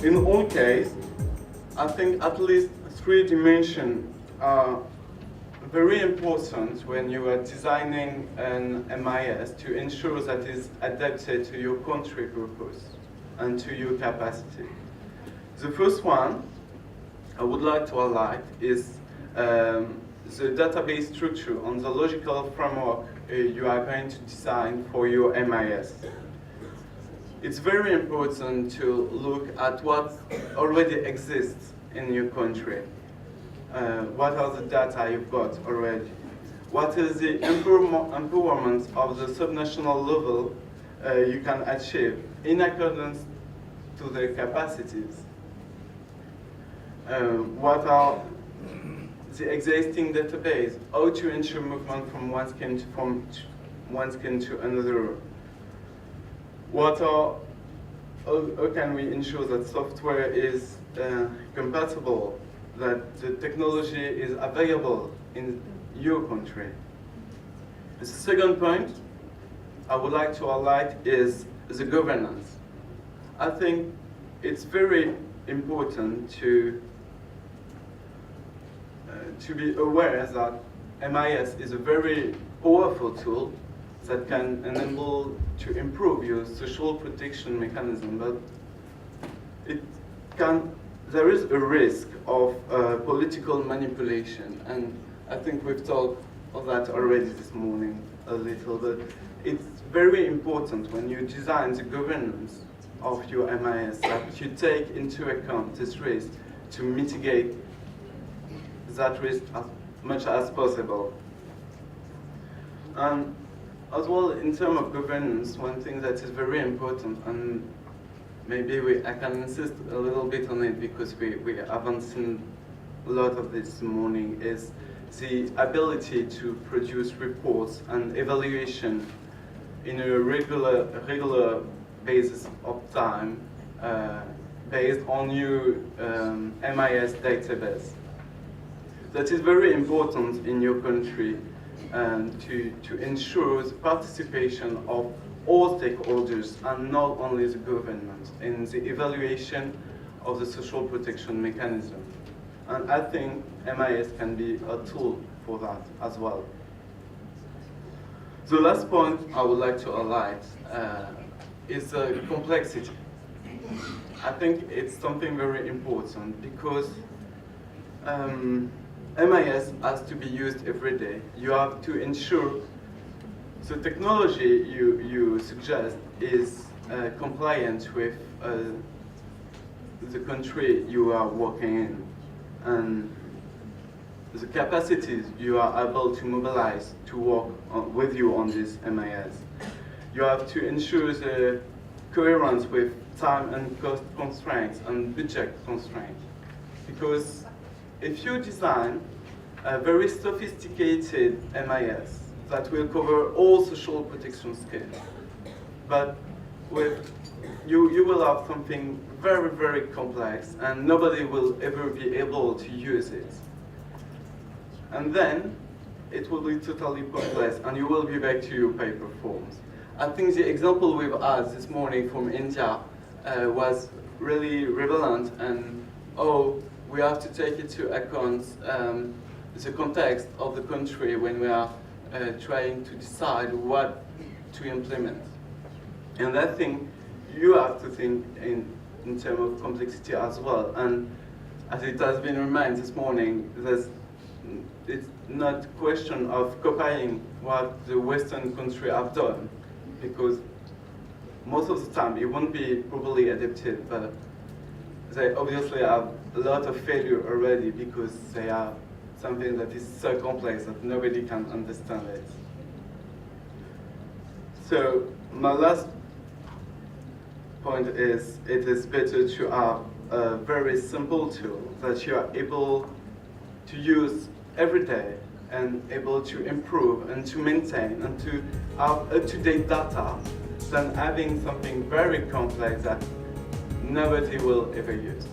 In all cases, I think at least three dimensions are very important when you are designing an MIS to ensure that it's adapted to your country purpose and to your capacity. The first one I would like to highlight is the database structure and the logical framework you are going to design for your MIS. It's very important to look at what already exists in your country. What are the data you've got already? What is the empowerment of the subnational level you can achieve in accordance to their capacities? What are the existing database? How to ensure movement from one scheme to another? How can we ensure that software is compatible, that the technology is available in your country? The second point I would like to highlight is the governance. I think it's very important to be aware that MIS is a very powerful tool that can enable to improve your social protection mechanism, but there is a risk of political manipulation, and I think we've talked of that already this morning a little, but it's very important when you design the governance of your MIS that you take into account this risk to mitigate that risk as much as possible. And as well, in terms of governance, one thing that is very important, and maybe I can insist a little bit on it because we haven't seen a lot of this morning, is the ability to produce reports and evaluation in a regular basis of time based on your MIS database. That is very important in your country to ensure the participation of all stakeholders and not only the government in the evaluation of the social protection mechanism. And I think MIS can be a tool for that as well. The last point I would like to highlight is complexity. I think it's something very important because MIS has to be used every day. You have to ensure the technology you suggest is compliant with the country you are working in, and the capacities you are able to mobilize to work with you on this MIS. You have to ensure the coherence with time and cost constraints and budget constraints, because if you design a very sophisticated MIS that will cover all social protection schemes, but you will have something very, very complex and nobody will ever be able to use it. And then it will be totally pointless and you will be back to your paper forms. I think the example we've had this morning from India was really relevant, and we have to take into account the context of the country when we are trying to decide what to implement. And I think you have to think in terms of complexity as well. And as it has been reminded this morning, it's not a question of copying what the Western countries have done, because most of the time it won't be properly adapted, but they obviously have a lot of failure already because they are something that is so complex that nobody can understand it. So my last point is, it is better to have a very simple tool that you are able to use every day and able to improve and to maintain and to have up-to-date data than having something very complex that nobody will ever use.